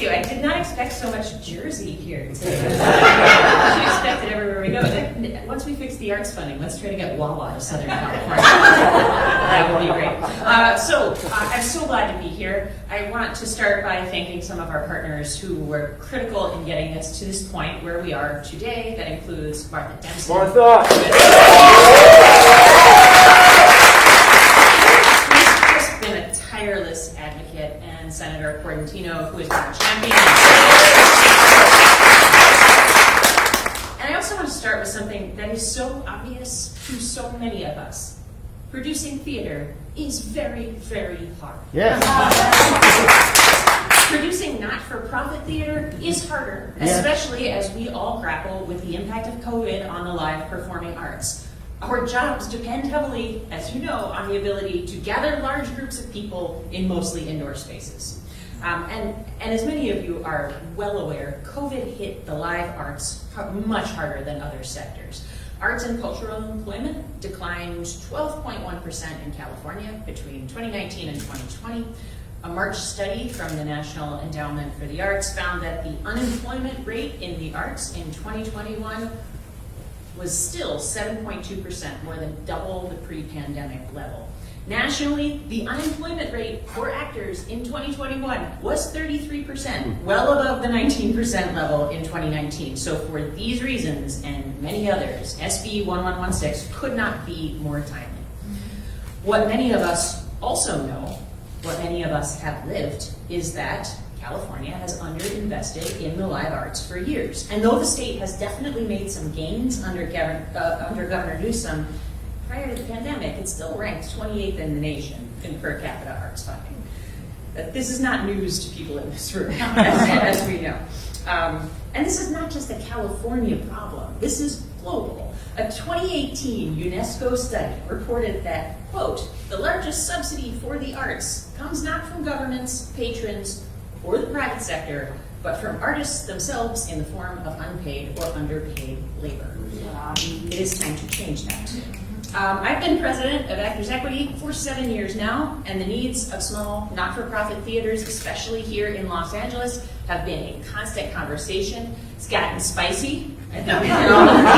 you. I did not expect so much Jersey here today. I expect it everywhere we go. Once we fix the arts funding, let's try to get Wawa to Southern California. That would be great. I'm so glad to be here. I want to start by thanking some of our partners who were critical in getting us to this point where we are today. That includes Martha Dempsey. Martha! Who's been a tireless advocate, and Senator Cordentino, who has been a champion. And I also want to start with something that is so obvious to so many of us. Producing theater is very, very hard. Yes. Producing not-for-profit theater is harder, especially as we all grapple with the impact of COVID on the live performing arts. Our jobs depend heavily, as you know, on the ability to gather large groups of people in mostly indoor spaces. And as many of you are well aware, COVID hit the live arts much harder than other sectors. Arts and cultural employment declined 12.1% in California between 2019 and 2020. A March study from the National Endowment for the Arts found that the unemployment rate in the arts in 2021 was still 7.2%, more than double the pre-pandemic level. Nationally, the unemployment rate for actors in 2021 was 33%, well above the 19% level in 2019. So for these reasons and many others, SB 1116 could not be more timely. What many of us also know, what many of us have lived, is that California has underinvested in the live arts for years. And though the state has definitely made some gains under Governor Newsom, prior to the pandemic, it still ranks 28th in the nation in per capita arts funding. This is not news to people in this room, as we know. And this is not just a California problem. This is global. A 2018 UNESCO study reported that, quote, the largest subsidy for the arts comes not from governments, patrons, or the private sector, but from artists themselves in the form of unpaid or underpaid labor. It is time to change that. I've been president of Actors Equity for 7 years now, and the needs of small, not-for-profit theaters, especially here in Los Angeles, have been a constant conversation. It's gotten spicy. I think we can all agree at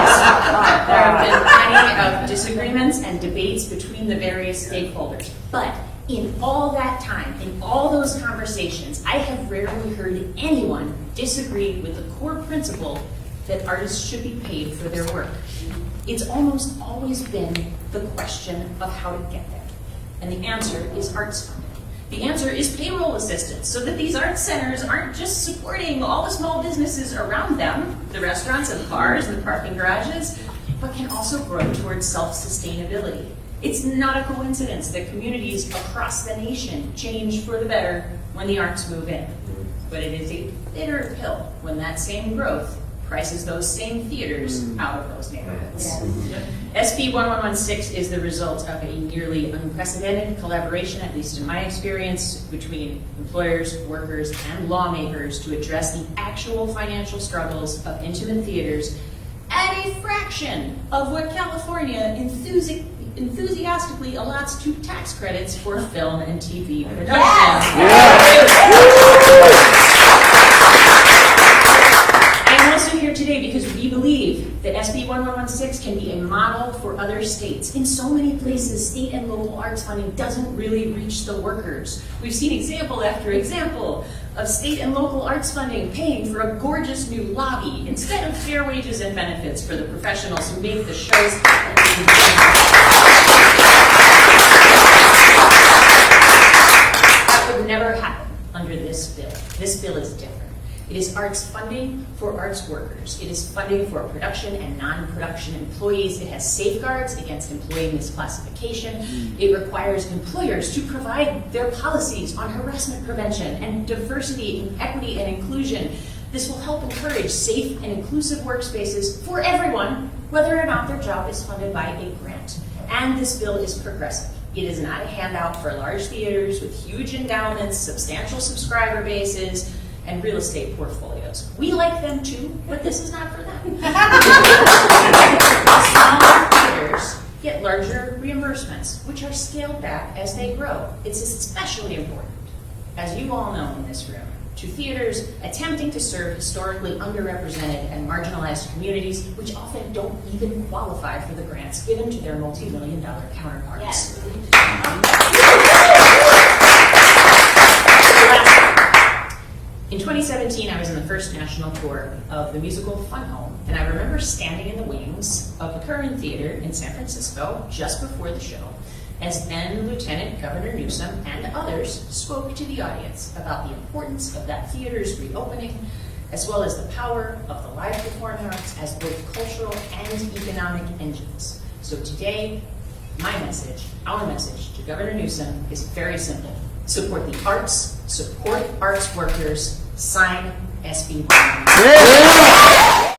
times. There have been plenty of disagreements and debates between the various stakeholders. But in all that time, in all those conversations, I have rarely heard anyone disagree with the core principle that artists should be paid for their work. It's almost always been the question of how to get there. And the answer is arts funding. The answer is payroll assistance, so that these arts centers aren't just supporting all the small businesses around them, the restaurants and the bars and the parking garages, but can also grow towards self-sustainability. It's not a coincidence that communities across the nation change for the better when the arts move in. But it is a bitter pill when that same growth prices those same theaters out of those neighborhoods. SB 1116 is the result of a nearly unprecedented collaboration, at least in my experience, between employers, workers, and lawmakers to address the actual financial struggles of intimate theaters at a fraction of what California enthusiastically allots to tax credits for film and TV production. I'm also here today because we believe that SB 1116 can be a model for other states. In so many places, state and local arts funding doesn't really reach the workers. We've seen example after example of state and local arts funding paying for a gorgeous new lobby instead of fair wages and benefits for the professionals who make the shows happen. That would never happen under this bill. This bill is different. It is arts funding for arts workers. It is funding for production and non-production employees. It has safeguards against employee misclassification. It requires employers to provide their policies on harassment prevention and diversity and equity and inclusion. This will help encourage safe and inclusive workspaces for everyone, whether or not their job is funded by a grant. And this bill is progressive. It is not a handout for large theaters with huge endowments, substantial subscriber bases, and real estate portfolios. We like them too, but this is not for them. Smaller theaters get larger reimbursements, which are scaled back as they grow. It's especially important, as you all know in this room, to theaters attempting to serve historically underrepresented and marginalized communities, which often don't even qualify for the grants given to their multi-million-dollar counterparts. Yes. In 2017, I was in the first national tour of the musical Fun Home, and I remember standing in the wings of the Curran Theater in San Francisco just before the show, as then Lieutenant Governor Newsom and others spoke to the audience about the importance of that theater's reopening, as well as the power of the live performing arts as both cultural and economic engines. So today, my message, our message to Governor Newsom is very simple. Support the arts, support arts workers, sign SB 1.